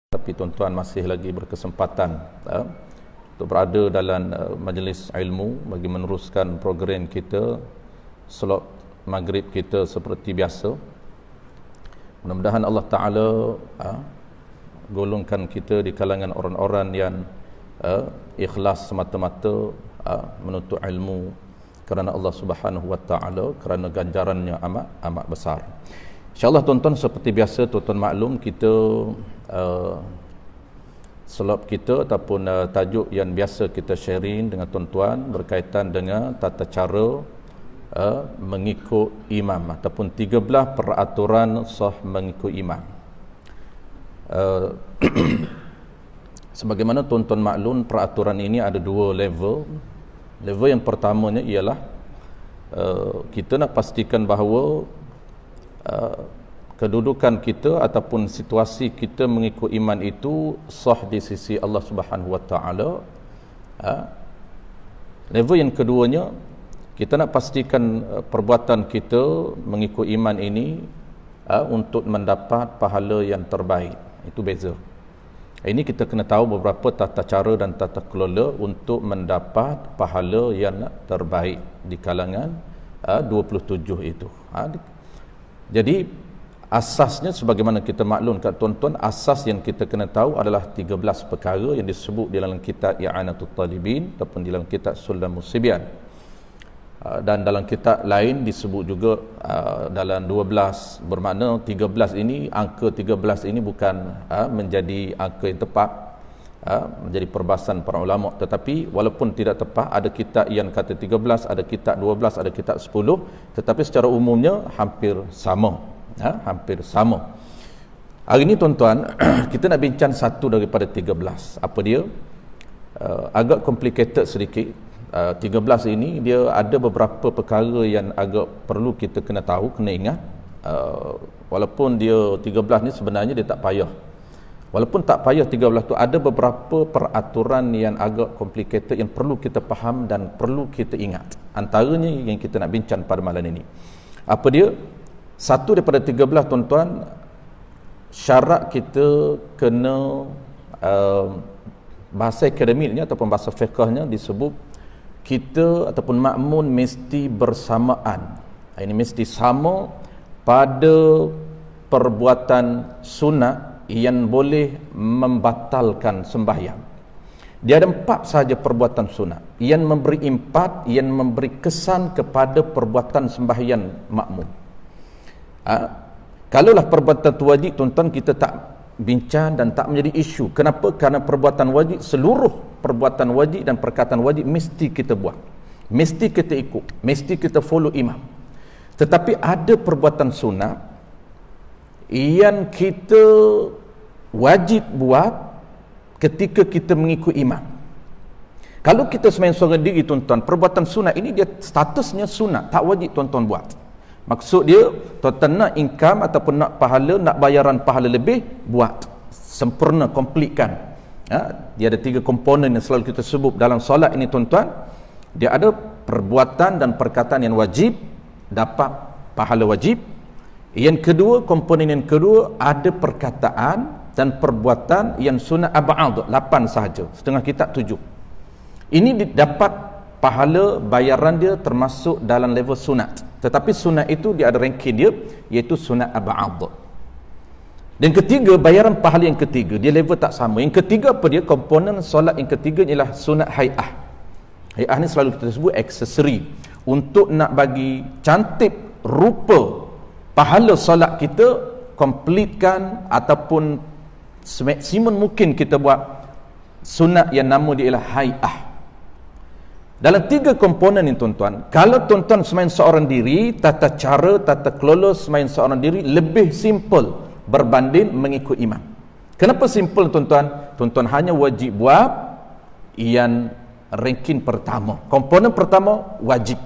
Tapi tuan-tuan masih lagi berkesempatan untuk berada dalam majlis ilmu bagi meneruskan program kita, solat maghrib kita seperti biasa. Mudah-mudahan Allah Ta'ala golongkan kita di kalangan orang-orang yang ikhlas semata-mata menuntut ilmu kerana Allah Subhanahu Wa Ta'ala, kerana ganjarannya amat besar. InsyaAllah tuan-tuan, seperti biasa tuan-tuan maklum, kita slot kita ataupun tajuk yang biasa kita sharing dengan tuan-tuan berkaitan dengan tata cara mengikut imam ataupun 13 peraturan sah mengikut imam. Sebagaimana tuan-tuan maklum, peraturan ini ada dua level. Level yang pertamanya ialah kita nak pastikan bahawa kedudukan kita ataupun situasi kita mengikut iman itu sah di sisi Allah Subhanahu Wa Ta'ala. Level yang keduanya, kita nak pastikan perbuatan kita mengikut iman ini untuk mendapat pahala yang terbaik. Itu beza. Ini kita kena tahu beberapa tata cara dan tata kelola untuk mendapat pahala yang terbaik di kalangan 27 itu. Jadi asasnya, sebagaimana kita maklum kat tuan-tuan, asas yang kita kena tahu adalah 13 perkara yang disebut di dalam kitab I'anatul Talibin ataupun di dalam kitab Sulamul Sibyan, dan dalam kitab lain disebut juga dalam 12. Bermakna 13 ini, angka 13 ini bukan menjadi angka yang tepat, menjadi perbahasan para ulama, tetapi walaupun tidak tepat, ada kitab yang kata 13, ada kitab 12, ada kitab 10, tetapi secara umumnya hampir sama. Hampir sama. Hari ini tuan-tuan, kita nak bincang satu daripada 13. Apa dia? Agak complicated sedikit. 13 ini dia ada beberapa perkara yang agak perlu kita kena tahu, kena ingat. Walaupun dia 13 ni sebenarnya dia tak payah. Walaupun tak payah 13 tu, ada beberapa peraturan yang agak complicated yang perlu kita faham dan perlu kita ingat. Antaranya yang kita nak bincang pada malam ini. Apa dia? Satu daripada 13 tuan-tuan, syarat kita kena bahasa akademiknya ataupun bahasa fiqahnya disebut kita ataupun makmun mesti bersamaan. Ini mesti sama pada perbuatan sunat yang boleh membatalkan sembahyang. Dia ada 4 sahaja perbuatan sunat yang memberi impak, yang memberi kesan kepada perbuatan sembahyang makmum. Kalaulah perbuatan tu wajib, tuan-tuan, kita tak bincang dan tak menjadi isu. Kenapa? Kerana perbuatan wajib, seluruh perbuatan wajib dan perkataan wajib mesti kita buat, mesti kita ikut, mesti kita follow imam. Tetapi ada perbuatan sunat yang kita wajib buat ketika kita mengikut imam. Kalau kita sembahyang seorang diri, tuan-tuan, perbuatan sunat ini dia statusnya sunat, tak wajib tuan-tuan buat. Maksud dia, tuan-tuan nak income ataupun nak pahala, nak bayaran pahala lebih, buat sempurna, komplitkan. Dia ada 3 komponen yang selalu kita sebut dalam solat ini, tuan-tuan. Dia ada perbuatan dan perkataan yang wajib, dapat pahala wajib. Yang kedua, komponen yang kedua, ada perkataan dan perbuatan yang sunat ab'ad, 8 sahaja, setengah kitab 7. Ini dapat pahala, bayaran dia termasuk dalam level sunat. Tetapi sunat itu dia ada ranking dia, iaitu sunat ab'ad. Dan ketiga, bayaran pahala yang ketiga, dia level tak sama. Yang ketiga apa dia? Komponen solat yang ketiga ialah sunat hay'ah. Hay'ah ni selalu kita sebut aksesori, untuk nak bagi cantik rupa pahala solat kita, komplitkan ataupun semaksimum mungkin kita buat sunat yang nama dia ialah hay'ah. Dalam 3 komponen ni, tuan-tuan, kalau tuan-tuan sembahyang seorang diri, tata cara, tata kelola sembahyang seorang diri lebih simple berbanding mengikut imam. Kenapa simple, tuan-tuan? Tuan-tuan hanya wajib buat yang ranking pertama. Komponen pertama wajib.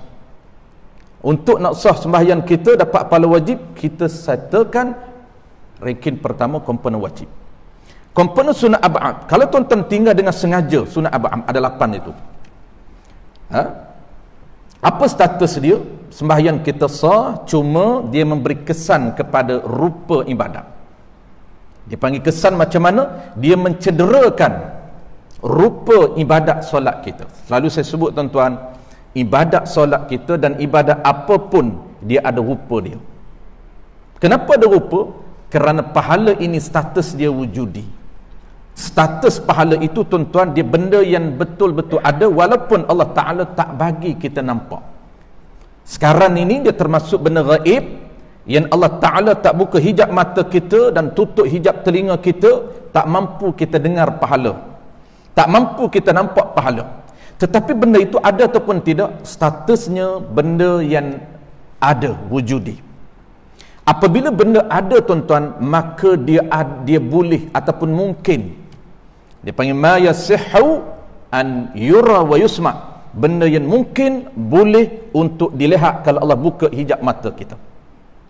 Untuk nak sah sembahyang kita dapat pahala wajib, kita settlekan ranking pertama, komponen wajib. Komponen sunat ab'ad, kalau tuan-tuan tinggal dengan sengaja, sunat ab'ad ada 8 itu. Apa status dia? Sembahyang kita sah, cuma dia memberi kesan kepada rupa ibadat. Dia panggil kesan macam mana? Dia mencederakan rupa ibadat solat kita. Selalu saya sebut tuan-tuan, ibadat solat kita dan ibadat apapun dia ada rupa dia. Kenapa ada rupa? Kerana pahala ini status dia wujudi. Status pahala itu tuan-tuan, dia benda yang betul-betul ada walaupun Allah Ta'ala tak bagi kita nampak. Sekarang ini dia termasuk benda gaib yang Allah Ta'ala tak buka hijab mata kita dan tutup hijab telinga kita, tak mampu kita dengar pahala, tak mampu kita nampak pahala. Tetapi benda itu ada ataupun tidak, statusnya benda yang ada wujudi. Apabila benda ada tuan-tuan, maka dia boleh ataupun mungkin, dia panggil ma yasihhu an yura wa yusma, benda yang mungkin boleh untuk dilihat kalau Allah buka hijab mata kita.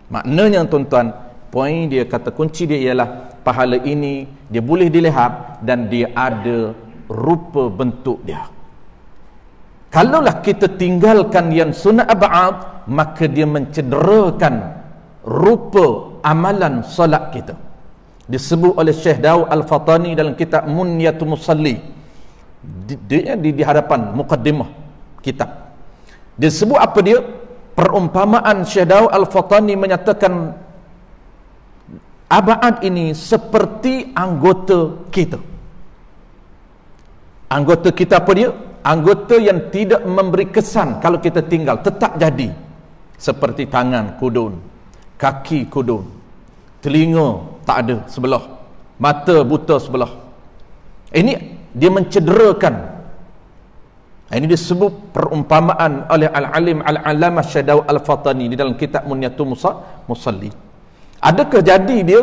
Maknanya tuan-tuan, poin dia kata kunci dia ialah pahala ini dia boleh dilihat dan dia ada rupa bentuk dia. Kalaulah kita tinggalkan yang sunat ab'ad, maka dia mencederakan rupa amalan solat kita. Disebut oleh Syekh Daud Al-Fatani dalam kitab Munyatul Musalli di hadapan muqaddimah kitab. Dia sebut apa dia? Perumpamaan Syekh Daud Al-Fatani menyatakan ab'ad ini seperti anggota kita. Anggota kita apa dia? Anggota yang tidak memberi kesan kalau kita tinggal, tetap jadi. Seperti tangan kudun, kaki kudun, telinga tak ada sebelah, mata buta sebelah. Ini dia mencederakan. Ini disebut perumpamaan oleh Al-Alim Al-Alamah Syekh Daud Al-Fatani di dalam kitab Munyatul Musalli. Adakah jadi dia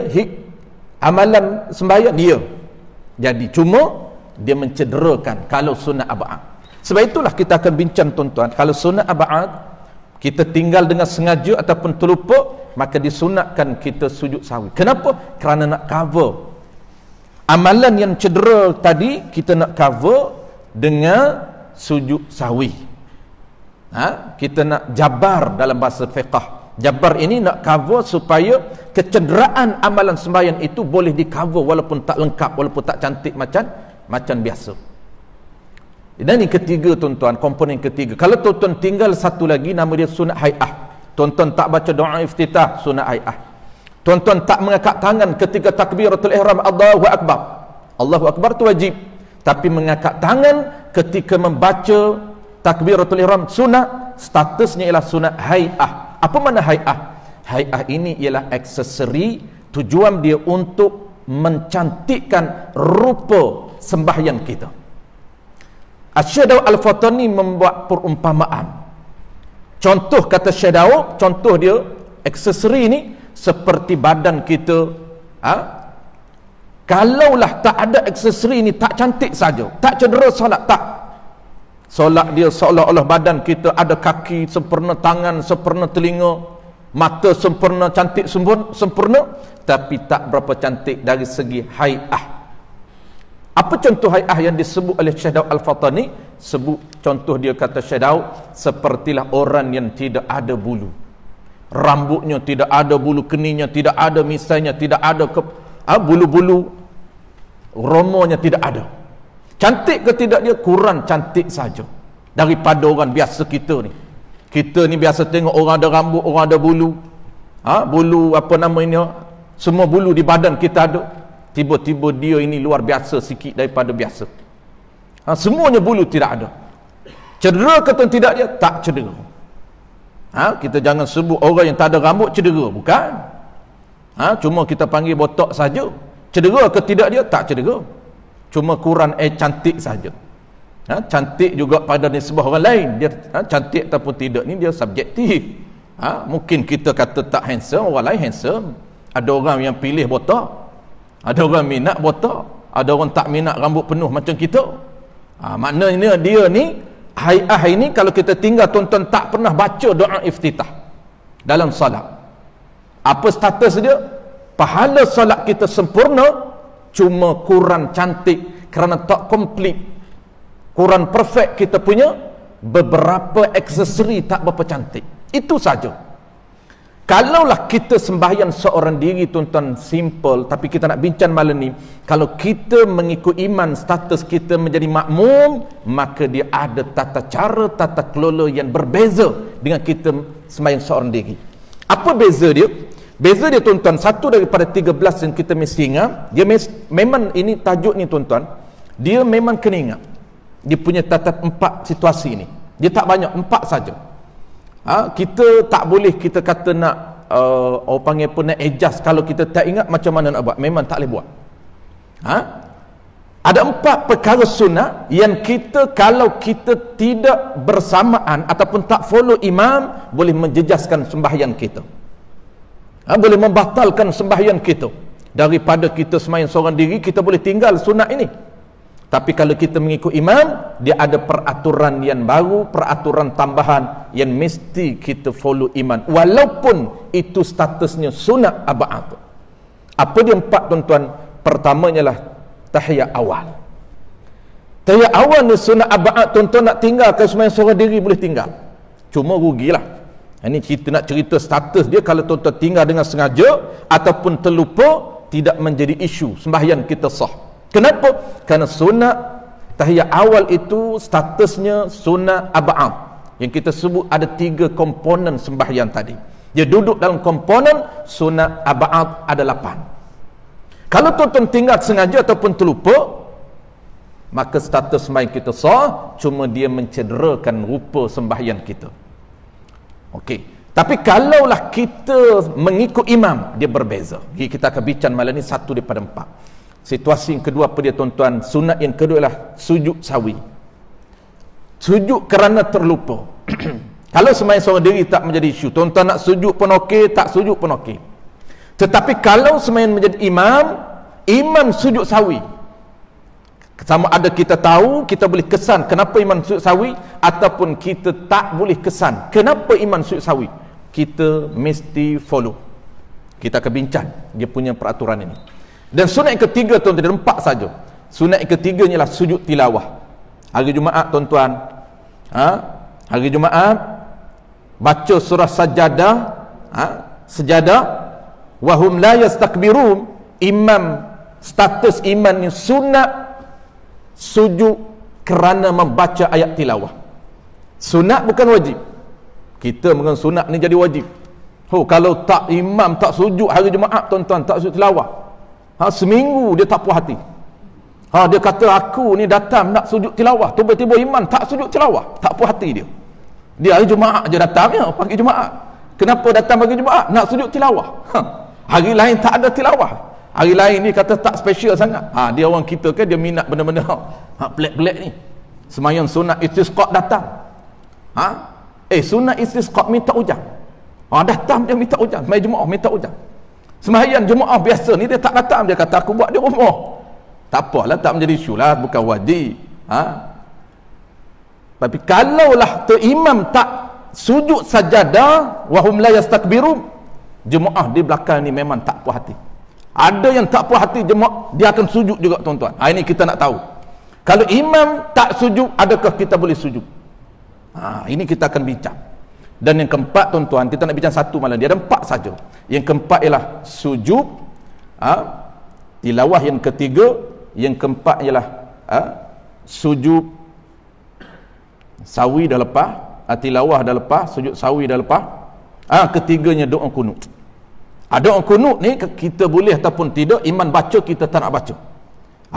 amalan sembahyang dia jadi, cuma dia mencederakan kalau sunat ab'ad. Sebab itulah kita akan bincang tuan-tuan, kalau sunat ab'ad kita tinggal dengan sengaja ataupun terlupa, maka disunatkan kita sujud sahwi. Kenapa? Kerana nak cover amalan yang cedera tadi, kita nak cover dengan sujud sahwi. Kita nak jabar dalam bahasa fiqh. Jabar ini nak cover supaya kecederaan amalan sembahyang itu boleh di cover walaupun tak lengkap, walaupun tak cantik macam biasa. Dan yang ketiga tuan-tuan, komponen ketiga, kalau tuan-tuan tinggal satu lagi, nama dia sunat hai'ah. Tuan-tuan tak baca doa iftitah, sunat hai'ah. Tuan-tuan tak mengangkat tangan ketika takbiratul ihram, Allahu Akbar. Allahu Akbar tu wajib, tapi mengangkat tangan ketika membaca takbiratul ihram sunat, statusnya ialah sunat hai'ah. Apa makna hai'ah? Hai'ah ini ialah aksesori, tujuan dia untuk mencantikkan rupa sembahyang kita. Syekh Daud Al-Fatani membuat perumpamaan. Contoh kata Syekh Daud, contoh dia aksesori ini seperti badan kita. Kalaulah tak ada aksesori ini, tak cantik saja, tak cedera solat, tak. Solat dia seolah-olah badan kita ada kaki sempurna, tangan sempurna, telinga, mata sempurna, cantik sempurna, tapi tak berapa cantik dari segi hai'ah. Apa contoh hai'ah yang disebut oleh Syekh Daud Al-Fatani? Sebut contoh dia, kata Syekh Daud, sepertilah orang yang tidak ada bulu. Rambutnya tidak ada, bulu keningnya tidak ada, misalnya tidak ada bulu-bulu romonya tidak ada. Cantik ke tidak dia? Kurang cantik saja daripada orang biasa kita ni. Kita ni biasa tengok orang ada rambut, orang ada bulu. Bulu apa nama ini? Semua bulu di badan kita ada. Tiba-tiba dia ini luar biasa sikit daripada biasa. Semuanya bulu tidak ada. Cedera ke tidak dia? Tak cedera. Kita jangan sebut orang yang tak ada rambut cedera, bukan. Cuma kita panggil botak saja. Cedera ke tidak dia? Tak cedera. Cuma kurang cantik saja. Cantik juga pada nisbah orang lain. Dia cantik ataupun tidak ni dia subjektif. Mungkin kita kata tak handsome, orang lain handsome. Ada orang yang pilih botak, ada orang minat botak, ada orang tak minat rambut penuh macam kita. Maknanya dia ni hai'ah ini, kalau kita tinggal tuan-tuan tak pernah baca doa iftitah dalam salat, apa status dia? Pahala salat kita sempurna, cuma kurang cantik kerana tak komplit, kurang perfect kita punya beberapa aksesori, tak berapa cantik. Itu saja. Kalaulah kita sembahyang seorang diri tuan-tuan simple, tapi kita nak bincang malam ni, kalau kita mengikut iman status kita menjadi makmum, maka dia ada tata cara, tata kelola yang berbeza dengan kita sembahyang seorang diri. Apa beza dia? Beza dia tuan-tuan, satu daripada 13 yang kita mesti ingat, dia memang ini tajuk ni tuan-tuan, dia memang kena ingat. Dia punya tata 4 situasi ni. Dia tak banyak, 4 saja. Kita tak boleh kita kata nak orang panggil apa, nak adjust. Kalau kita tak ingat macam mana nak buat, memang tak boleh buat. Ada 4 perkara sunnah yang kita, kalau kita tidak bersamaan ataupun tak follow imam, boleh menjejaskan sembahyang kita, boleh membatalkan sembahyang kita. Daripada kita sembahyang seorang diri, kita boleh tinggal sunat ini. Tapi kalau kita mengikut imam, dia ada peraturan yang baru, peraturan tambahan yang mesti kita follow imam, walaupun itu statusnya sunat aba'at. Apa dia 4 tuan-tuan? Pertamanya lah tahiyat awal. Tahiyat awal ni sunat aba'at tuan-tuan. Nak tinggal kalau sembahyang seorang diri boleh tinggal, cuma rugilah. Ini kita nak cerita status dia. Kalau tuan-tuan tinggal dengan sengaja ataupun terlupa, tidak menjadi isu, sembahyang kita sah. Kenapa? Kerana sunat tahiyat awal itu statusnya sunat aba'at, yang kita sebut ada 3 komponen sembahyang tadi. Dia duduk dalam komponen sunat aba'at ada 8. Kalau tuan-tuan tinggal sengaja ataupun terlupa, maka status sembahyang kita sah, cuma dia mencederakan rupa sembahyang kita. Okey. Tapi kalaulah kita mengikut imam, dia berbeza. Jadi kita akan bincang malam ni 1 daripada 4. Situasi yang kedua apa dia tuan-tuan? Sunat yang kedua ialah sujud sawi. Sujud kerana terlupa. Kalau sembahyang seorang diri tak menjadi isu, tuan-tuan nak sujud pun okey, tak sujud pun okey. Tetapi kalau sembahyang menjadi imam, imam sujud sawi, sama ada kita tahu, kita boleh kesan kenapa imam sujud sawi, ataupun kita tak boleh kesan kenapa imam sujud sawi, kita mesti follow. Kita akan bincang dia punya peraturan ini. Dan sunat yang ketiga tuan-tuan, ada 4 saja. Sunat yang ketiganya ialah sujud tilawah. Hari Jumaat tuan-tuan, hari Jumaat baca surah Sajadah, Sejadah, wahum la yastakbirun. Imam, status imam ni sunat sujud kerana membaca ayat tilawah. Sunat bukan wajib. Kita mengenal sunat ni jadi wajib. Kalau tak imam tak sujud hari Jumaat tuan-tuan, tak sujud tilawah, seminggu dia tak puas hati. Dia kata aku ni datang nak sujud tilawah, tiba-tiba imam tak sujud tilawah, tak puas hati dia. Dia hari Jumaat je datangnya, pagi Jumaat. Kenapa datang pagi Jumaat? Nak sujud tilawah. Hari lain tak ada tilawah. Hari lain ni kata tak special sangat. Dia orang kita kan, dia minat benda-benda pelik-pelik ni. Sembahyang sunat istisqa datang. Sunat istisqa minta hujan. Datang dia minta hujan, mai Jumaat minta hujan. Sembahyang Jumaat biasa ni dia tak datang, dia kata aku buat di rumah. Tak apalah, tak menjadi isu lah, bukan wajib. Tapi kalaulah tu imam tak sujud sajadah, wahum la yastakbirun, jemaah di belakang ni memang tak puas hati. Ada yang tak puas hati jemaah, dia akan sujud juga tuan-tuan. Ini kita nak tahu. Kalau imam tak sujud, adakah kita boleh sujud? Ini kita akan bincang. Dan yang keempat tuan-tuan, kita nak bincang 1 malam, dia ada 4 saja. Yang keempat ialah sujud tilawah. Yang ketiga, yang keempat ialah sujud sawi dah lepas, tilawah dah lepas, sujud sawi dah lepas. Ketiganya doa kunut. Doa kunut ni kita boleh ataupun tidak, imam baca kita tak nak baca.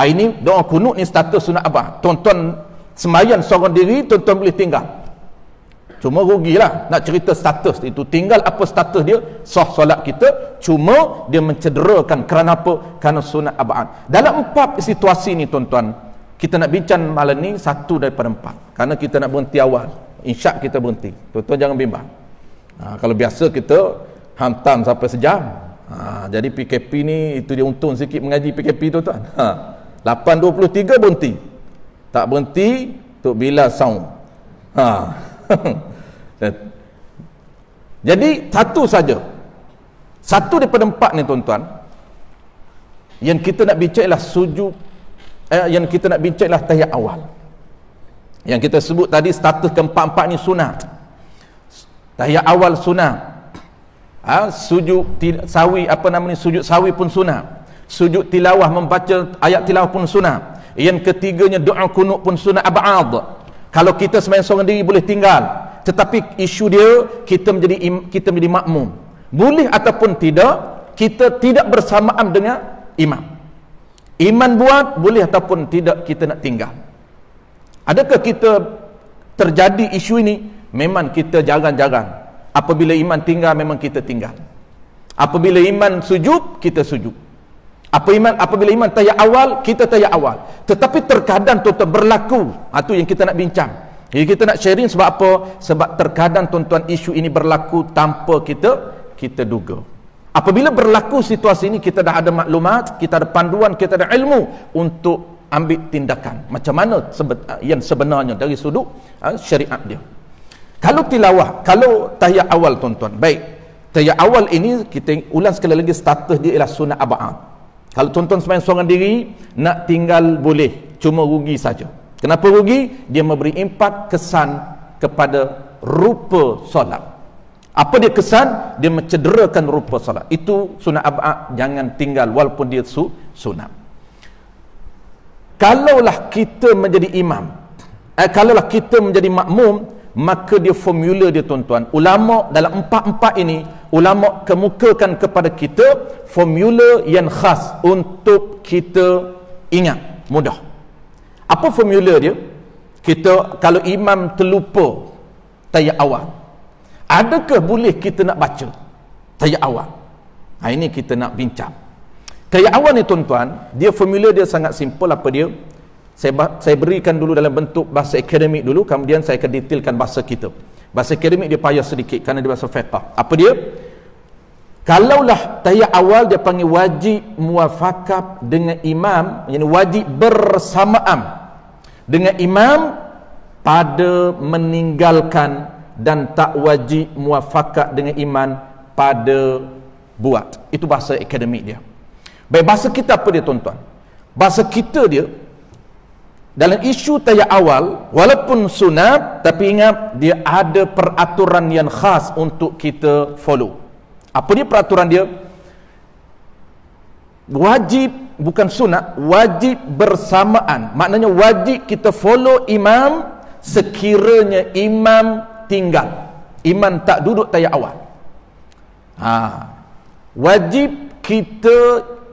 Ini doa kunut ni status sunat abah. Tuan-tuan sembahyang seorang diri, tuan-tuan boleh tinggal, cuma rugilah nak cerita status itu. Tinggal apa status dia, sah solat kita, cuma dia mencederakan. Kerana apa? Kerana sunat aba'at. Dalam 4 situasi ni tuan-tuan, kita nak bincang malam ni 1 daripada 4. Kerana kita nak berhenti awal, insya kita berhenti. Tuan-tuan jangan bimbang. Kalau biasa kita hantam sampai sejam. Jadi PKP ni itu dia untung sikit mengaji PKP tuan-tuan. 8.23 berhenti. Tak berhenti Tok Bilal sound. Jadi 1 saja. 1 daripada 4 ni tuan-tuan, yang kita nak bincang ialah sujud, yang kita nak bincang ialah tahiyat awal. Yang kita sebut tadi status keempat-empat ni sunat. Tahiyat awal sunat. Sujud sawi, sujud sawi pun sunat. Sujud tilawah, membaca ayat tilawah pun sunat. Yang ketiganya doa kunut pun sunat ab'ad. Kalau kita sembahyang seorang diri boleh tinggal, tetapi isu dia kita menjadi makmum. Boleh ataupun tidak, kita tidak bersamaan dengan imam. Imam buat boleh ataupun tidak, kita nak tinggal. Adakah kita terjadi isu ini? Memang kita jarang-jarang. Apabila iman tinggal, memang kita tinggal. Apabila iman sujud, kita sujud. Apabila iman tayyak awal, kita tayyak awal. Tetapi terkadang tuan-tuan berlaku, itu yang kita nak bincang. Jadi kita nak sharing sebab apa? Sebab terkadang tuan-tuan isu ini berlaku tanpa kita duga. Apabila berlaku situasi ini, kita dah ada maklumat, kita ada panduan, kita ada ilmu untuk ambil tindakan. Macam mana yang sebenarnya dari sudut syariat dia. Kalau tilawah, kalau tahiyat awal tuan-tuan, baik, tahiyat awal ini kita ulang sekali lagi, status dia ialah sunat ab'ad. Kalau tuan-tuan sembahyang seorang diri, nak tinggal boleh, cuma rugi saja. Kenapa rugi? Dia memberi impak kesan kepada rupa solat. Apa dia kesan? Dia mencederakan rupa solat. Itu sunat ab'ad, jangan tinggal walaupun dia sunat. Kalaulah kita menjadi imam, kalaulah kita menjadi makmum, maka dia formula dia tuan-tuan. Ulama dalam empat ini, ulama kemukakan kepada kita formula yang khas untuk kita ingat mudah. Apa formula dia? Kita kalau imam terlupa tahiyat awal, adakah boleh kita nak baca tahiyat awal? Ini kita nak bincang. Tahiyat awal ni tuan-tuan, dia formula dia sangat simple. Apa dia? Saya berikan dulu dalam bentuk bahasa akademik dulu, kemudian saya akan detailkan bahasa kita. Bahasa akademik dia payah sedikit kerana dia bahasa fiqh. Apa dia? Kalaulah tahiyat awal dia panggil wajib muafakat dengan imam, yakni wajib bersamaan dengan imam pada meninggalkan, dan tak wajib muafakat dengan iman pada buat. Itu bahasa akademik dia. Baik, bahasa kita apa dia tuan-tuan? Bahasa kita dia dalam isu tahiyat awal, walaupun sunat, tapi ingat dia ada peraturan yang khas untuk kita follow. Apa dia peraturan dia? Wajib, bukan sunat, wajib bersamaan. Maknanya wajib kita follow imam sekiranya imam tinggal, imam tak duduk tahiyat awal. Wajib kita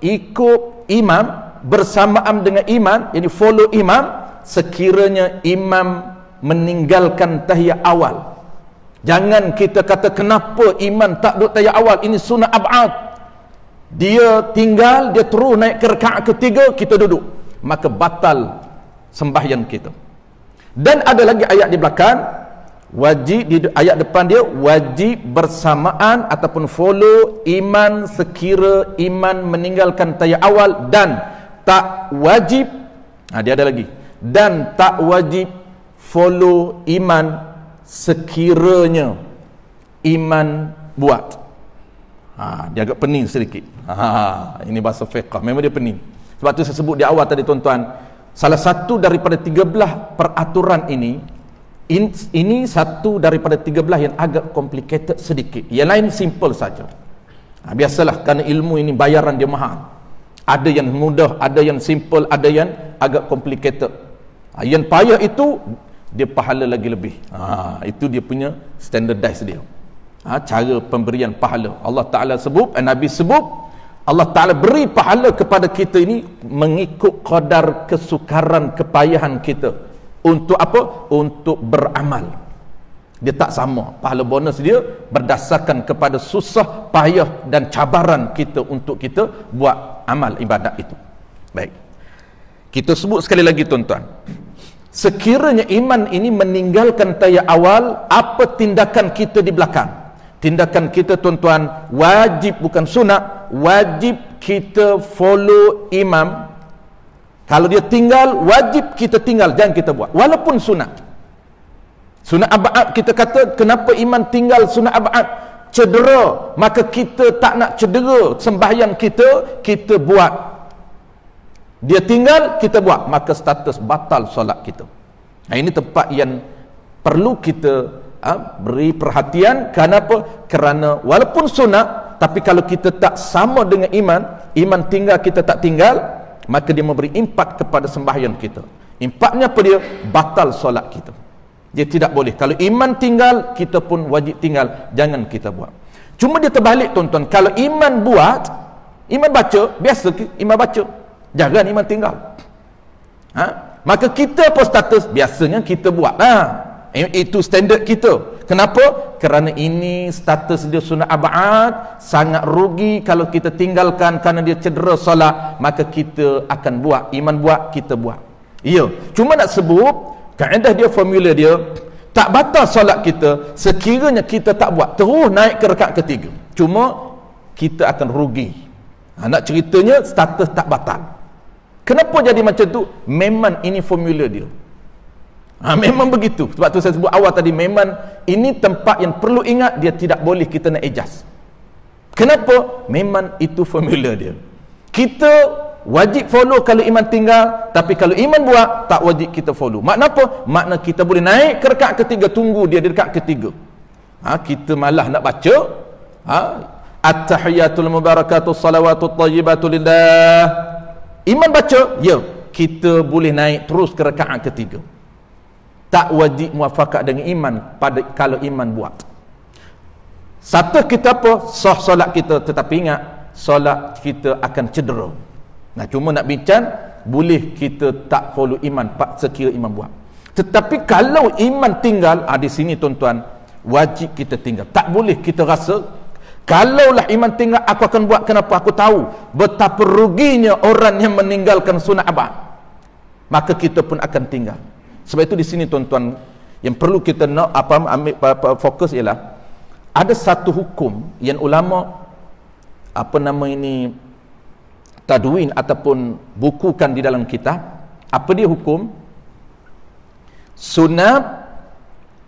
ikut imam, bersamaan dengan imam, yakni follow imam sekiranya imam meninggalkan tahiyat awal. Jangan kita kata kenapa imam tak duduk tahiyat awal, ini sunat ab'ad, dia tinggal, dia terus naik ke rakaat ketiga, kita duduk, maka batal sembahyang kita. Dan ada lagi ayat di belakang, wajib di ayat depan dia, wajib bersamaan ataupun follow iman sekira iman meninggalkan tahiyat awal, dan tak wajib, dia ada lagi, dan tak wajib follow iman sekiranya iman buat. Dia agak pening sedikit. Ini bahasa fiqh, memang dia pening. Sebab tu saya sebut di awal tadi tuan-tuan, salah satu daripada 13 peraturan ini satu daripada 13 yang agak complicated sedikit. Yang lain simple saja. Biasalah, kerana ilmu ini bayaran dia mahal. Ada yang mudah, ada yang simple, ada yang agak complicated. Yang payah itu dia pahala lagi lebih. Itu dia punya standardize dia. Cara pemberian pahala. Allah Ta'ala sebut, Nabi sebut, Allah Ta'ala beri pahala kepada kita ini mengikut kadar kesukaran kepayahan kita. Untuk apa? Untuk beramal. Dia tak sama. Pahala bonus dia berdasarkan kepada susah, payah dan cabaran kita untuk kita buat amal ibadat itu. Baik. Kita sebut sekali lagi tuan-tuan. Sekiranya iman ini meninggalkan tahiyat awal, apa tindakan kita di belakang? Tindakan kita tuan-tuan wajib, bukan sunat, wajib kita follow imam. Kalau dia tinggal, wajib kita tinggal, jangan kita buat walaupun sunat. Sunat ab'ad, kita kata kenapa iman tinggal sunat ab'ad? Cedera, maka kita tak nak cedera sembahyang kita buat. Dia tinggal, kita buat, maka status batal solat kita. Ini tempat yang perlu kita beri perhatian. Kenapa? Kerana walaupun sunat, tapi kalau kita tak sama dengan iman tinggal kita tak tinggal, maka dia memberi impak kepada sembahyang kita. Impaknya apa dia? Batal solat kita. Dia tidak boleh. Kalau iman tinggal, kita pun wajib tinggal. Jangan kita buat. Cuma dia terbalik tuan-tuan. Kalau iman buat, iman baca, biasa iman baca, jangan iman tinggal. Maka kita apa status? Biasanya kita buat itu standard kita. Kenapa? Kerana ini status dia sunat abad, sangat rugi kalau kita tinggalkan kerana dia cedera solat, maka kita akan buat. Iman buat, kita buat. Ya, cuma nak sebut kaedah dia, formula dia, tak batal solat kita sekiranya kita tak buat, terus naik ke rakaat ketiga. Cuma kita akan rugi. Nak ceritanya status tak batal. Kenapa jadi macam tu? Memang ini formula dia. Memang begitu. Sebab tu saya sebut awal tadi, memang ini tempat yang perlu ingat, dia tidak boleh kita nak adjust. Kenapa? Memang itu formula dia. Kita wajib follow kalau iman tinggal, tapi kalau iman buat, tak wajib kita follow. Makna apa? Makna kita boleh naik ke rakaat ketiga, tunggu dia di rakaat ketiga. Kita malah nak baca at-tahiyatul mubarakatus salawatut thayyibatu lillah. Iman baca, ya, kita boleh naik terus ke rakaat ketiga. Tak wajib muafakat dengan iman pada kalau iman buat. Satu kita apa? Sah solat kita, tetapi ingat solat kita akan cedera. Nah, cuma nak bincang, boleh kita tak follow iman sekira iman buat. Tetapi kalau iman tinggal, di sini tuan-tuan, wajib kita tinggal. Tak boleh kita rasa kalaulah iman tinggal aku akan buat. Kenapa? Aku tahu betapa ruginya orang yang meninggalkan sunat abad, maka kita pun akan tinggal. Sebab itu di sini tuan-tuan, yang perlu kita nak ambil fokus ialah ada satu hukum yang ulama tadwin ataupun bukukan di dalam kitab. Apa dia hukum? Sunat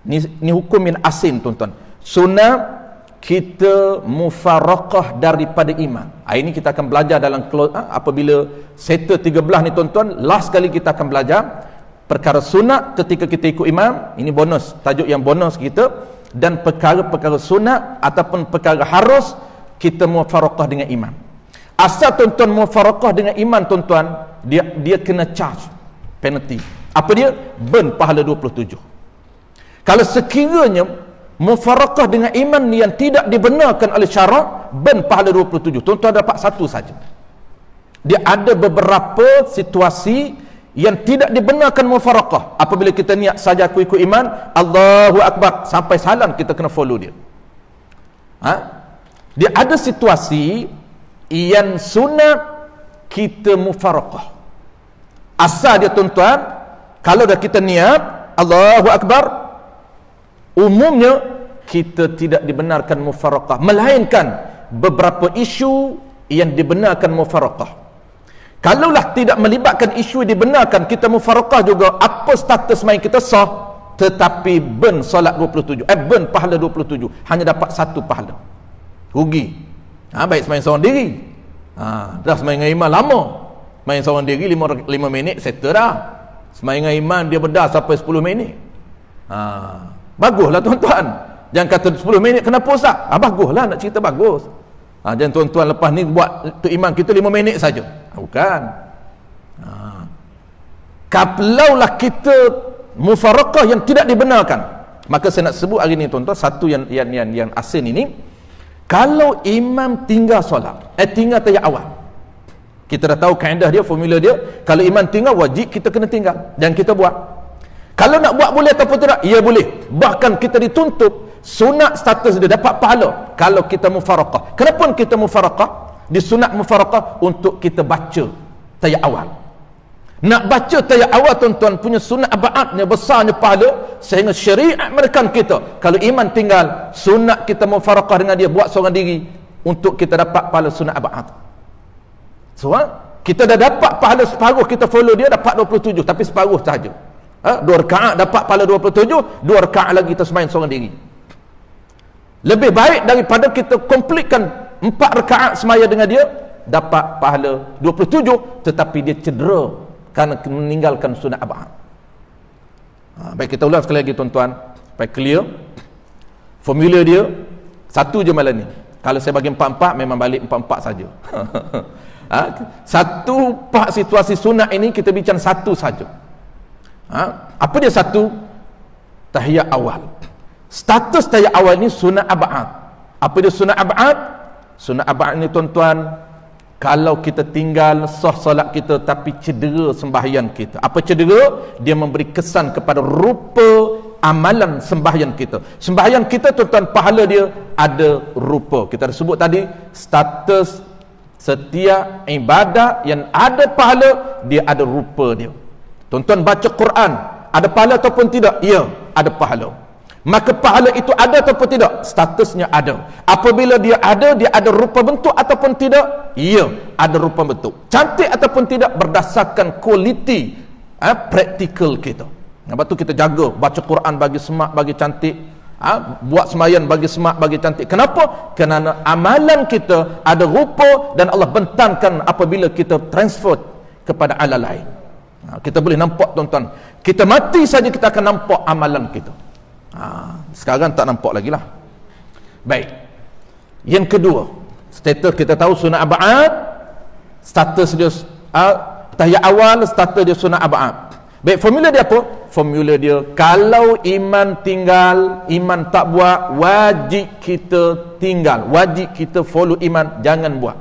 ni hukum yang asing tuan-tuan. Sunat kita mufaraqah daripada iman. Ini kita akan belajar dalam apabila settle 13 ni tuan-tuan, last kali kita akan belajar perkara sunat ketika kita ikut imam. Ini bonus, tajuk yang bonus kita. Dan perkara-perkara sunat ataupun perkara harus kita mufaraqah dengan imam. Asal tuan-tuan mufaraqah dengan iman tuan-tuan, dia kena charge penalty. Apa dia? Burn pahala 27. Kalau sekiranya mufaraqah dengan iman yang tidak dibenarkan oleh syarak, burn pahala 27. Tuan-tuan dapat satu saja. Dia ada beberapa situasi yang tidak dibenarkan mufaraqah. Apabila kita niat saja aku ikut iman, Allahu Akbar, sampai salam kita kena follow dia. Dia ada situasi yang sunat kita mufaraqah. Asal dia tuan-tuan, kalau dah kita niat Allahu Akbar, umumnya kita tidak dibenarkan mufaraqah, melainkan beberapa isu yang dibenarkan mufaraqah. Kalaulah tidak melibatkan isu yang dibenarkan, kita mufaraqah juga, apa status main kita sah, tetapi burn solat 27, burn pahala 27, hanya dapat satu pahala, rugi. Baik semain seorang diri, dah semain dengan imam lama, main seorang diri 5 minit settle dah. Semain dengan imam dia bedah sampai 10 minit. Baguslah tuan-tuan. Jangan kata 10 minit kenapa Ustaz? Baguslah, nak cerita bagus. Jangan tuan-tuan lepas ni buat tu imam kita 5 minit saja. Bukan. Kalaulah kita mufaraqah yang tidak dibenarkan, maka saya nak sebut hari ni tuan-tuan satu yang asing ini. Kalau imam tinggal solat, tinggal tahiyat awal, kita dah tahu kaedah dia, formula dia. Kalau imam tinggal, wajib kita kena tinggal dan kita buat. Kalau nak buat boleh ataupun tidak? Ya boleh. Bahkan kita dituntut, sunat status dia dapat pahala kalau kita mufaraqah. Kenapa kita mufaraqah? Disunat mufaraqah untuk kita baca tahiyat awal. Nak baca tahiyat awal tuan-tuan punya sunat abadnya, besarnya pahala, sehingga syariat menekan kita. Kalau iman tinggal, sunat kita mufaraqah dengan dia, buat seorang diri untuk kita dapat pahala sunat abad. So, kita dah dapat pahala separuh, kita follow dia dapat 27, tapi separuh sahaja. 2 rakaat dapat pahala 27, 2 rakaat lagi kita sembahyang seorang diri. Lebih baik daripada kita komplitkan 4 rakaat semaya dengan dia, dapat pahala 27, tetapi dia cedera kerana meninggalkan sunat abad. Baik, kita ulang sekali lagi tuan-tuan supaya clear. Formula dia satu je malam ni. Kalau saya bagi 4-4 memang balik 4-4 saja. Satu part situasi sunat ini kita bincang satu saja. Apa dia satu? Tahiyat awal. Status tahiyat awal ni sunat ab'ad. Apa dia sunat ab'ad? Sunat ab'ad ni tuan-tuan, kalau kita tinggal sah solat kita tapi cedera sembahyang kita. Apa cedera? Dia memberi kesan kepada rupa amalan sembahyang kita. Sembahyang kita tuan-tuan, pahala dia ada rupa. Kita dah sebut tadi, status setiap ibadat yang ada pahala, dia ada rupa dia. Tuan-tuan baca Quran, ada pahala ataupun tidak? Ya, ada pahala. Maka pahala itu ada ataupun tidak? Statusnya ada. Apabila dia ada rupa bentuk ataupun tidak? Ya, ada rupa bentuk. Cantik ataupun tidak berdasarkan kualiti praktikal kita. Lepas tu kita jaga baca Quran bagi semak, bagi cantik, buat sembahyang bagi semak, bagi cantik. Kenapa? Kerana amalan kita ada rupa dan Allah bentangkan apabila kita transfer kepada alam lain. Kita boleh nampak tuan-tuan, kita mati saja kita akan nampak amalan kita. Sekarang tak nampak lagi lah. Baik, yang kedua, status kita tahu sunat ab'ad, status dia tahiyat awal, status dia sunat ab'ad. Baik, formula dia apa? Formula dia, kalau iman tinggal, iman tak buat, wajib kita tinggal, wajib kita follow iman, jangan buat.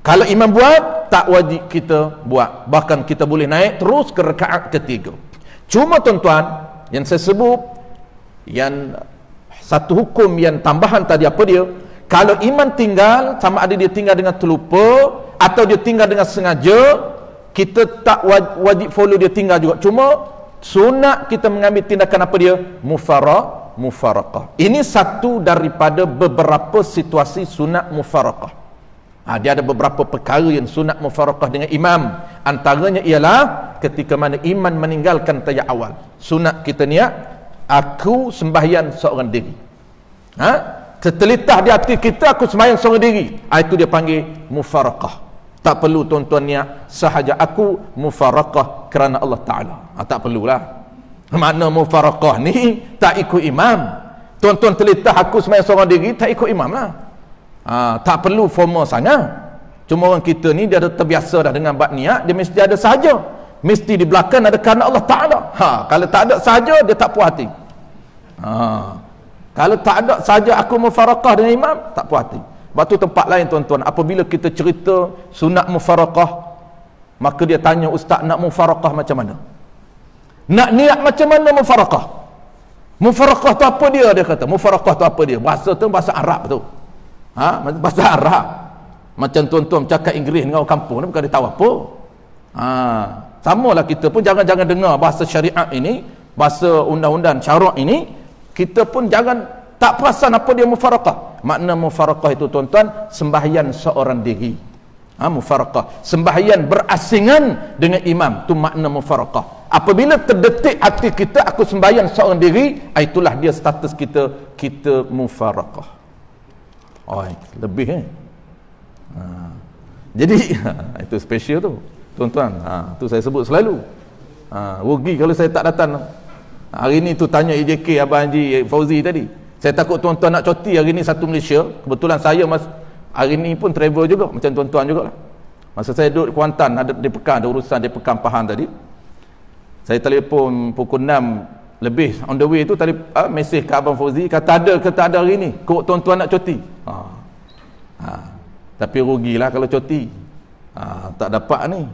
Kalau iman buat, tak wajib kita buat. Bahkan kita boleh naik terus ke rakaat ketiga. Cuma tuan-tuan, yang saya sebut, yang satu hukum yang tambahan tadi, apa dia? Kalau iman tinggal, sama ada dia tinggal dengan terlupa atau dia tinggal dengan sengaja, kita tak wajib follow dia tinggal juga. Cuma sunat kita mengambil tindakan apa dia? Mufaraqah. Ini satu daripada beberapa situasi sunat mufaraqah. Dia ada beberapa perkara yang sunat mufaraqah dengan imam. Antaranya ialah ketika mana iman meninggalkan tahiyat awal. Sunat kita niat, aku sembahyang seorang diri. Tertelitah di hati kita, aku sembahyang seorang diri. Itu dia panggil mufaraqah. Tak perlu tuan-tuan niat sahaja aku mufaraqah kerana Allah Ta'ala. Tak perlulah. Makna mufaraqah ni tak ikut imam. Tuan-tuan telitah aku sembahyang seorang diri, tak ikut imam lah. Tak perlu formal sangat. Cuma orang kita ni dia ada terbiasa dah dengan bab niat, dia mesti ada sahaja. Mesti di belakang ada kerana Allah Ta'ala. Kalau tak ada sahaja, dia tak puas hati. Kalau tak ada sahaja aku mufaraqah dengan imam, tak puas hati. Sebab tu tempat lain tuan-tuan, apabila kita cerita sunat mufaraqah, maka dia tanya, ustaz nak mufaraqah macam mana? Nak niat macam mana mufaraqah? Mufaraqah tu apa dia? Dia kata, mufaraqah tu apa dia? Bahasa tu bahasa Arab tu. Bahasa Arab. Macam tuan-tuan cakap Inggeris dengan orang kampung ni, bukan dia tahu apa. Samalah kita pun jangan dengar bahasa syariat ini, bahasa undang-undang syarak ini, kita pun jangan tak perasan apa dia mufaraqah. Makna mufaraqah itu tuan-tuan, sembahyang seorang diri. Mufaraqah, sembahyang berasingan dengan imam, tu makna mufaraqah. Apabila terdetik hati kita aku sembahyang seorang diri, itulah dia status kita mufaraqah. Lebih jadi itu special tu tuan-tuan. Tu saya sebut selalu. Rugi kalau saya tak datang hari ni tu. Tanya EJK Abang Haji Fauzi tadi, saya takut tuan-tuan nak cuti hari ni satu Malaysia. Kebetulan saya hari ni pun travel juga macam tuan-tuan jugalah. Masa saya duduk di Kuantan, ada di Pekan, ada urusan di Pekan Pahang tadi, saya telefon pukul 6 lebih on the way tu, tadi mesej ke Abang Fauzi, kata ada ke tak ada hari ni, kok tuan-tuan nak cuti. Tapi rugilah kalau cuti. Tak dapat ni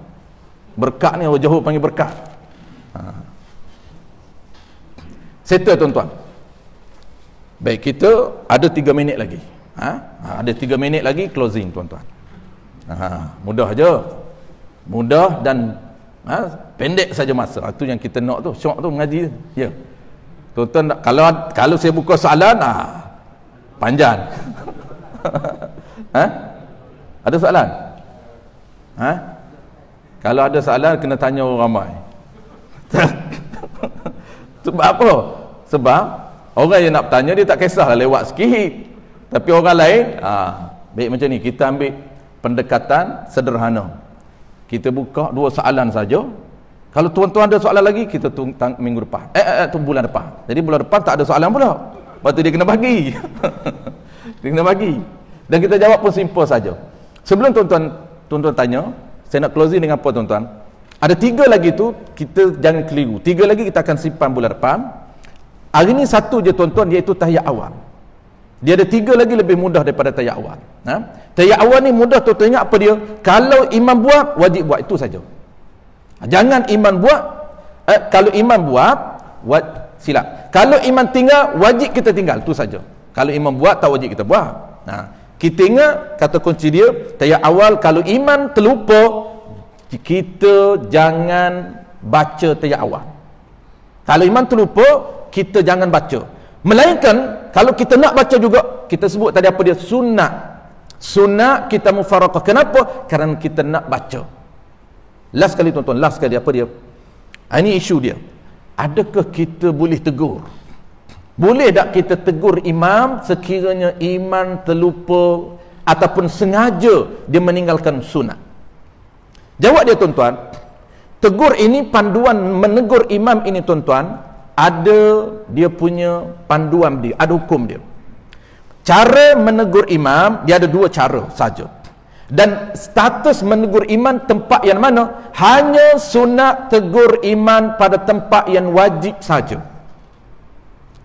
berkat ni, orang Johor panggil berkat. Settle tuan-tuan. Baik, kita ada 3 minit lagi. Ada 3 minit lagi closing tuan-tuan. Mudah je. Mudah dan pendek saja masa. Itu yang kita nak tu. Syok tu mengaji tu. Ya. Tuan-tuan, kalau saya buka soalan, panjang. Ada soalan? Kalau ada soalan kena tanya orang ramai. Sebab apa? Sebab orang yang nak bertanya dia tak kisahlah lewat sikit. Tapi orang lain, baik macam ni, kita ambil pendekatan sederhana. Kita buka 2 soalan saja. Kalau tuan-tuan ada soalan lagi, kita tunggu minggu depan. Bulan depan. Jadi bulan depan tak ada soalan pula. Lepas tu dia kena bagi. Dia kena bagi. Dan kita jawab pun simple saja. Sebelum tuan-tuan tanya, saya nak closing dengan apa tuan-tuan? Ada 3 lagi tu, kita jangan keliru. 3 lagi kita akan simpan bulan depan. Hari ni 1 je tuan-tuan, iaitu tahiyat awal. Dia ada 3 lagi lebih mudah daripada tahiyat awal. Tahiyat awal ni mudah tuan-tuan, ingat apa dia? Kalau imam buat, wajib buat, itu saja. Jangan imam buat, kalau imam buat, silap. Kalau imam tinggal, wajib kita tinggal, itu saja. Kalau imam buat, tak wajib kita buat. Kita ingat, kata kunci dia, tahiyat awal, kalau imam terlupa, kita jangan baca tahiyat awal. Kalau imam terlupa, kita jangan baca. Melainkan, kalau kita nak baca juga, kita sebut tadi apa dia? Sunat. Sunat kita mufaraqah. Kenapa? Kerana kita nak baca. Last kali tuan-tuan, last kali apa dia? Ini isu dia. Adakah kita boleh tegur? Boleh tak kita tegur imam sekiranya imam terlupa ataupun sengaja dia meninggalkan sunat? Jawab dia tuan-tuan, tegur ini, panduan menegur imam ini tuan-tuan, ada dia punya panduan dia, ada hukum dia. Cara menegur imam, dia ada 2 cara saja. Dan status menegur imam tempat yang mana? Hanya sunat tegur imam pada tempat yang wajib saja.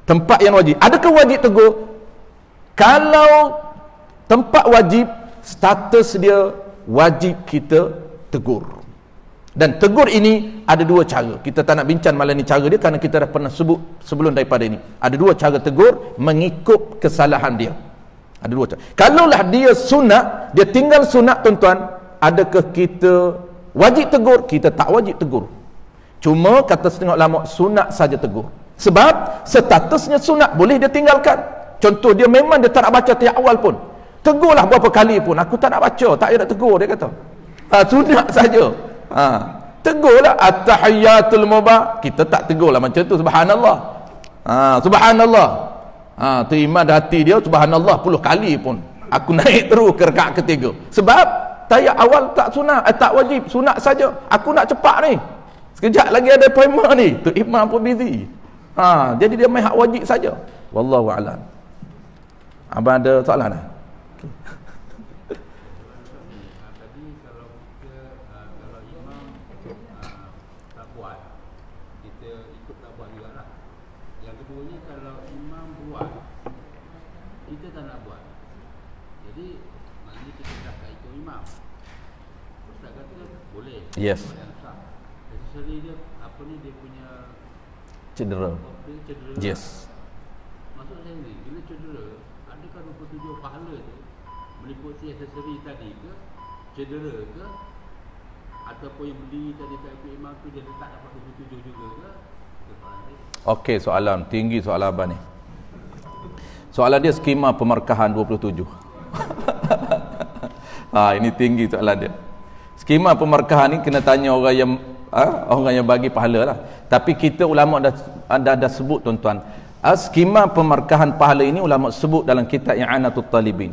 Tempat yang wajib. Adakah wajib tegur? Kalau tempat wajib, status dia wajib kita tegur. Dan tegur ini ada 2 cara. Kita tak nak bincang malam ni cara dia, kerana kita dah pernah sebut sebelum daripada ini. Ada 2 cara tegur mengikut kesalahan dia. Ada 2 cara. Kalaulah dia sunat, dia tinggal sunat tuan-tuan, adakah kita wajib tegur? Kita tak wajib tegur. Cuma kata setengah ulama, sunat saja tegur. Sebab statusnya sunat, boleh dia tinggalkan. Contoh dia memang dia tak nak baca tahiyat awal pun, tegurlah berapa kali pun, aku tak nak baca, tak payah nak tegur, dia kata. Sunat saja. Tegurlah at-tahiyyatul mubah. Kita tak tegurlah macam tu, subhanallah. Subhanallah. Tu imam dah hati dia, subhanallah 10 kali pun. Aku naik terus ke rakaat ketiga. Sebab tahiyat awal tak sunat, tak wajib, sunat saja. Aku nak cepat ni. Sekejap lagi ada appointment ni. Tu imam pun busy. Jadi dia main hak wajib saja. Wallahu a'lam. Abang ada soalan dah? Yes. Dia apa ni, dia punya cedera. Yes. Maksud saya ni, bila cedera, adakah 27 pahala tu meliputi aksesori tadi ke, cedera ke, ataupun yang beli tadi kat ikut imam tu dia tak dapat 27 juga ke? Okey, soalan tinggi soalan abang ni. Soalan dia skema pemarkahan 27. Ini tinggi soalan dia. Skema pemarkahan ni kena tanya orang yang bagi pahala lah. Tapi kita ulama dah sebut tuan-tuan, skema pemarkahan pahala ini ulama sebut dalam kitab I'anatul Talibin.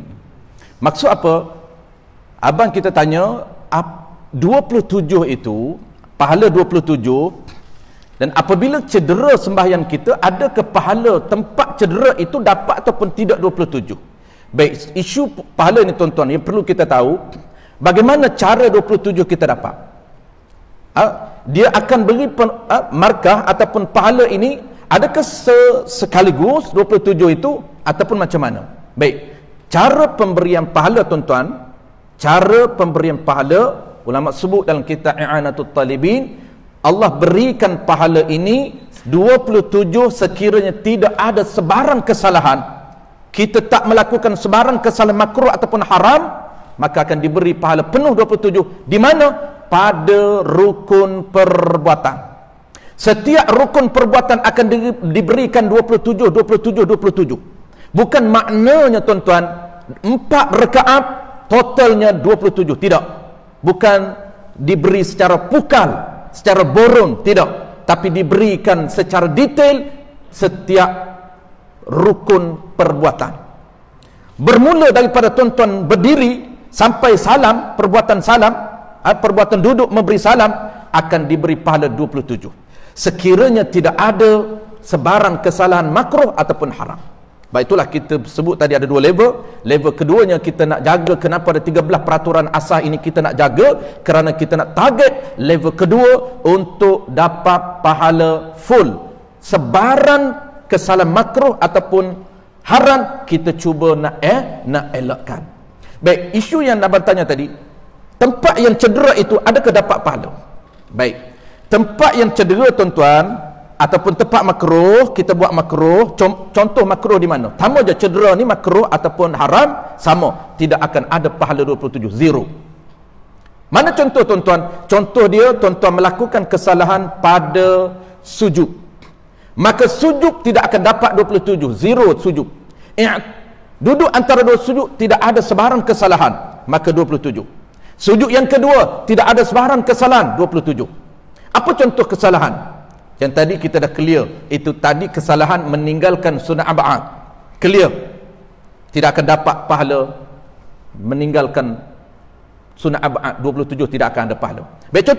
Maksud apa? Abang kita tanya 27 itu, pahala 27, dan apabila cedera sembahyang kita, adakah pahala tempat cedera itu dapat ataupun tidak 27? Baik, isu pahala ni tuan-tuan yang perlu kita tahu, bagaimana cara 27 kita dapat? Dia akan beri markah ataupun pahala ini, adakah sekaligus 27 itu ataupun macam mana? Baik, cara pemberian pahala tuan-tuan, cara pemberian pahala ulama sebut dalam kitab I'anatul Talibin, Allah berikan pahala ini 27 sekiranya tidak ada sebarang kesalahan, kita tak melakukan sebarang kesalahan makruh ataupun haram, maka akan diberi pahala penuh 27. Di mana? Pada rukun perbuatan. Setiap rukun perbuatan akan diberikan 27. Bukan maknanya tuan-tuan 4 rakaat totalnya 27, tidak. Bukan diberi secara pukal, secara borong, tidak. Tapi diberikan secara detail setiap rukun perbuatan. Bermula daripada tuan-tuan berdiri sampai salam, perbuatan salam, perbuatan duduk memberi salam, akan diberi pahala 27. Sekiranya tidak ada sebarang kesalahan makruh ataupun haram. Baik, itulah kita sebut tadi ada 2 level. Level keduanya kita nak jaga. Kenapa ada 13 peraturan asas ini kita nak jaga? Kerana kita nak target level kedua untuk dapat pahala full. Sebaran kesalahan makruh ataupun haram kita cuba nak elakkan. Baik, isu yang nak bertanya tadi, tempat yang cedera itu adakah dapat pahala? Baik, tempat yang cedera tuan-tuan ataupun tempat makruh, kita buat makruh, contoh makruh di mana? Sama je cedera ni makruh ataupun haram, sama, tidak akan ada pahala 27, zero. Mana contoh tuan-tuan? Contoh dia tuan-tuan melakukan kesalahan pada sujud, maka sujud tidak akan dapat 27, zero sujud. Duduk antara 2 sujud tidak ada sebarang kesalahan, maka 27. Sujud yang kedua tidak ada sebarang kesalahan, 27. Apa contoh kesalahan? Yang tadi kita dah clear, itu tadi kesalahan meninggalkan sunnah ab'ad, clear, tidak akan dapat pahala meninggalkan sunnah ab'ad, 27 tidak akan ada pahala. Baik,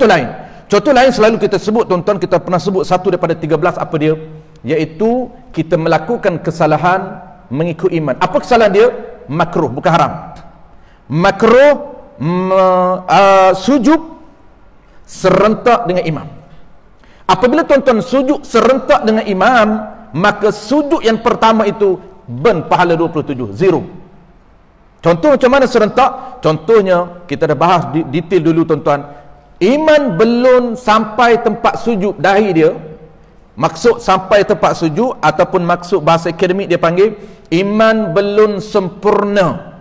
contoh lain selalu kita sebut tuan-tuan, kita pernah sebut satu daripada 13, apa dia? Iaitu kita melakukan kesalahan mengikut iman. Apa kesalahan dia? Makruh, bukan haram. Makruh sujud serentak dengan imam. Apabila tuan-tuan sujud serentak dengan imam, maka sujud yang pertama itu burn pahala 27, zero. Contoh macam mana serentak? Contohnya kita dah bahas detail dulu tuan-tuan. Iman belum sampai tempat sujud dahi dia, maksud sampai tempat sujud ataupun maksud bahasa akademik dia panggil iman belum sempurna,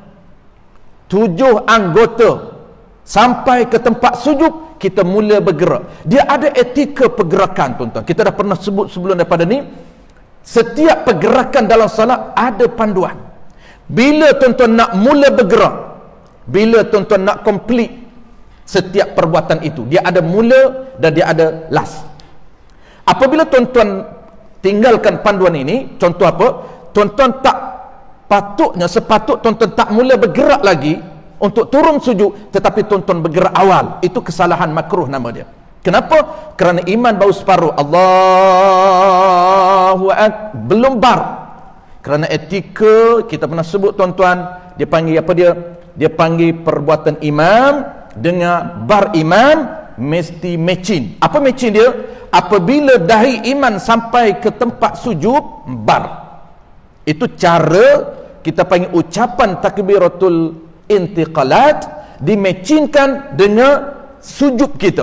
7 anggota sampai ke tempat sujud kita mula bergerak. Dia ada etika pergerakan tuan-tuan. Kita dah pernah sebut sebelum daripada ni, setiap pergerakan dalam salat ada panduan. Bila tuan-tuan nak mula bergerak, bila tuan-tuan nak complete setiap perbuatan itu, dia ada mula dan dia ada last. Apabila tuan-tuan tinggalkan panduan ini, contoh apa? Tuan-tuan tak patutnya, sepatut tuan-tuan tak mula bergerak lagi untuk turun sujud, tetapi tuan-tuan bergerak awal. Itu kesalahan makruh nama dia. Kenapa? Kerana iman baru separuh. Allahu Akbar, belum bar. Kerana etika, kita pernah sebut tuan-tuan, dia panggil apa dia? Dia panggil perbuatan imam dengan bar imam mesti matching. Apa matching dia? Apabila dahi iman sampai ke tempat sujud, bar. Itu cara kita panggil ucapan takbiratul intiqalat dimatchingkan dengan sujud kita.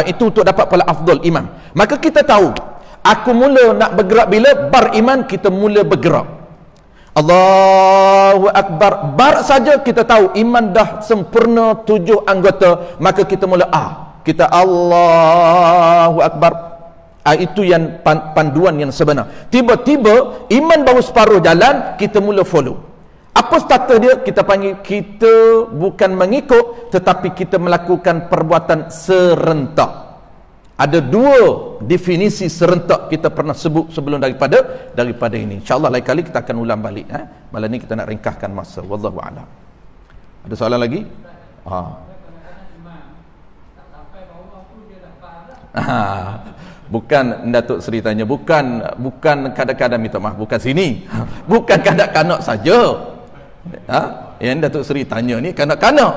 Itu untuk dapat pahala afdal imam. Maka kita tahu, aku mula nak bergerak bila bar iman, kita mula bergerak. Allahu Akbar, bar saja kita tahu iman dah sempurna 7 anggota, maka kita mula kita Allahu Akbar. Itu yang panduan yang sebenar. Tiba-tiba iman baru separuh jalan, kita mula follow. Apa status dia? Kita panggil, kita bukan mengikut, tetapi kita melakukan perbuatan serentak. Ada 2 definisi serentak kita pernah sebut sebelum daripada ini. InsyaAllah lain kali kita akan ulang balik. Malam ni kita nak ringkaskan masa. Wallahu a'lam. Ada soalan lagi? Bukan Datuk Seri tanya, bukan kadang-kadang minta maaf, bukan sini. Bukan kanak-kanak saja. Yang Datuk Seri tanya ni kanak-kanak.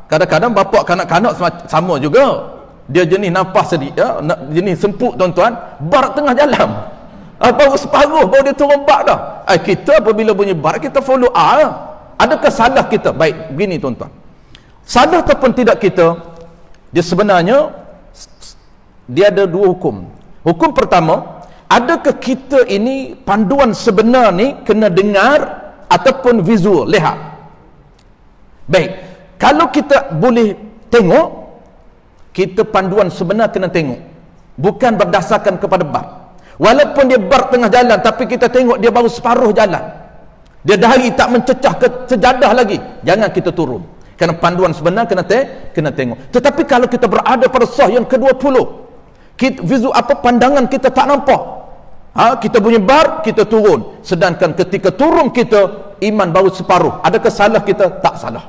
Kadang-kadang bapak kanak-kanak sama juga. Dia jenis nampas sedih, jenis semput tuan-tuan, bar tengah jalan. Baru separuh baru dia turun bar dah. Kita apabila bunyi bar, kita follow adakah salah kita? Baik, begini tuan-tuan. Salah ataupun tidak kita, dia sebenarnya dia ada 2 hukum. Hukum pertama, adakah kita ini panduan sebenar ni kena dengar ataupun visual, lihat. Baik, kalau kita boleh tengok, kita panduan sebenar kena tengok, bukan berdasarkan kepada bar. Walaupun dia bar tengah jalan, tapi kita tengok dia baru separuh jalan, dia dahi tak mencecah ke sejadah lagi, jangan kita turun. Kerana panduan sebenar kena tengok. Tetapi kalau kita berada pada sah yang ke-20, visual pandangan kita tak nampak, kita bunyi bar, kita turun. Sedangkan ketika turun kita, iman baru separuh. Adakah salah kita? Tak salah.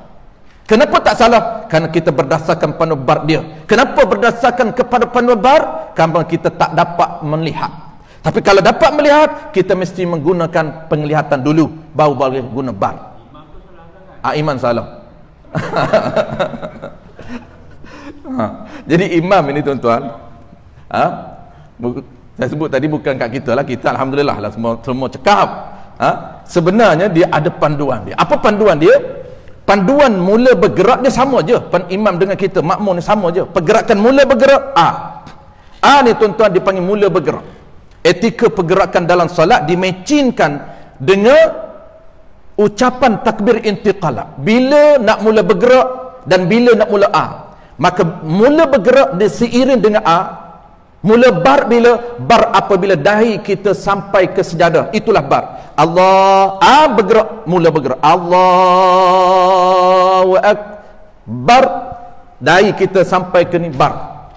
Kenapa tak salah? Kerana kita berdasarkan panduan bar dia. Kenapa berdasarkan kepada panduan bar? Kerana kita tak dapat melihat. Tapi kalau dapat melihat, kita mesti menggunakan penglihatan dulu, baru boleh guna bar. Imam salah. Jadi imam ini tuan-tuan, saya sebut tadi bukan kat kita lah, kita alhamdulillah lah semua cakap. Sebenarnya dia ada panduan dia. Apa panduan dia? Panduan mula bergerak dia sama je. Imam dengan kita, makmum ni sama je. Pergerakan mula bergerak ni tuan-tuan dipanggil mula bergerak. Etika pergerakan dalam solat dimecinkan dengan ucapan takbir intiqalah. Bila nak mula bergerak dan bila nak mula maka mula bergerak dia seiring dengan mula bar bila bar apabila dahi kita sampai ke sejadah, itulah bar. Allah bergerak, mula bergerak. Allahu akbar, dahi kita sampai ke ni bar.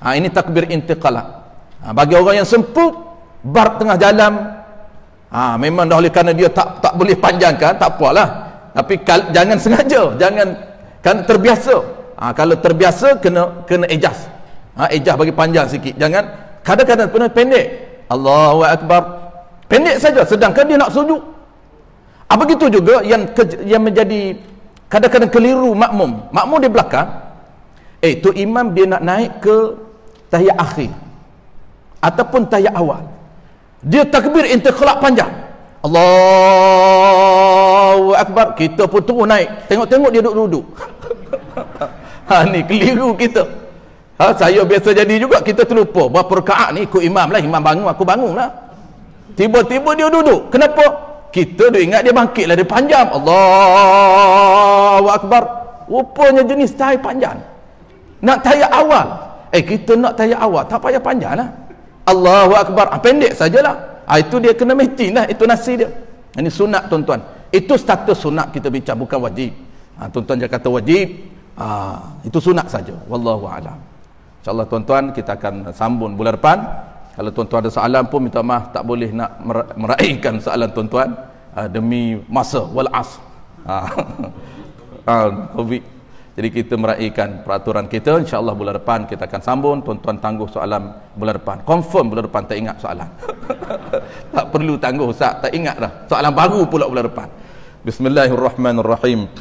Ini takbir intiqalah. Bagi orang yang semput, bar tengah jalan, memang dah oleh kerana dia tak boleh panjangkan, tak apalah. Tapi jangan sengaja, jangan kan terbiasa. Kalau terbiasa kena ejaz. Ejaz bagi panjang sikit. Jangan kadang-kadang pun pendek. Allahu akbar. Pendek saja sedangkan dia nak sujud. Begitu juga yang menjadi kadang-kadang keliru makmum. Makmum di belakang, tu imam dia nak naik ke tahiyat akhir ataupun tahiyat awal. Dia takbir intiqalah panjang. Allahu akbar. Kita pun terus naik. Tengok-tengok dia duduk-duduk. Ni keliru kita. Saya biasa jadi juga, kita terlupa berapa rakaat ni ikut imam lah. Imam bangun, aku bangun lah. Tiba-tiba dia duduk. Kenapa? Kita dah ingat dia bangkit lah, dia panjang. Allahu akbar. Rupanya jenis tahiyat panjang. Nak tahiyat awal. Kita nak tahiyat awal, tak payah panjang lah. Allahu akbar, pendek sajalah. Itu dia kena metin lah, itu nasi dia. Ini sunat tuan-tuan. Itu status sunat kita bincang, bukan wajib. Tuan-tuan jangan kata wajib. Itu sunat saja. Wallahu a'lam. InsyaAllah tuan-tuan kita akan sambung bulan depan. Kalau tuan-tuan ada soalan pun minta maaf, tak boleh nak meraihkan soalan tuan-tuan demi masa wal as. Covid. Jadi kita meraihkan peraturan kita. InsyaAllah bulan depan kita akan sambung. Tuan-tuan tangguh soalan bulan depan. Confirm bulan depan tak ingat soalan. Tak perlu tangguh Ustaz, tak ingat dah. Soalan baru pula bulan depan. Bismillahirrahmanirrahim.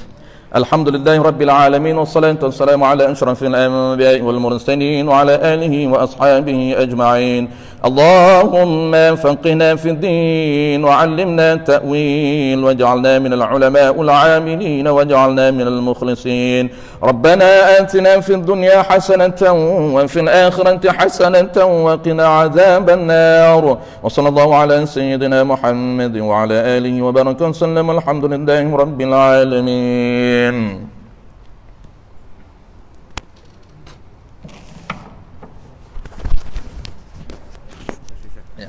Alhamdulillahi Rabbil Alamin. Wassalatu wassalamu ala ashrafil anbiya'i wal mursalin wa ala alihi wa ashabihi ajma'in. Allahumma faqihna fid din wa 'allimna ta'wil waj'alna minal ulama'il 'amilin waj'alna minal mukhlisin. Rabbana atina fid dunya hasanatan wa fil akhirati hasanatan wa qina 'adzaban nar. Wa sallallahu ala sayyidina Muhammad wa ala alihi wa baraka sallam. Alhamdulillahi Rabbil Alamin. Ya,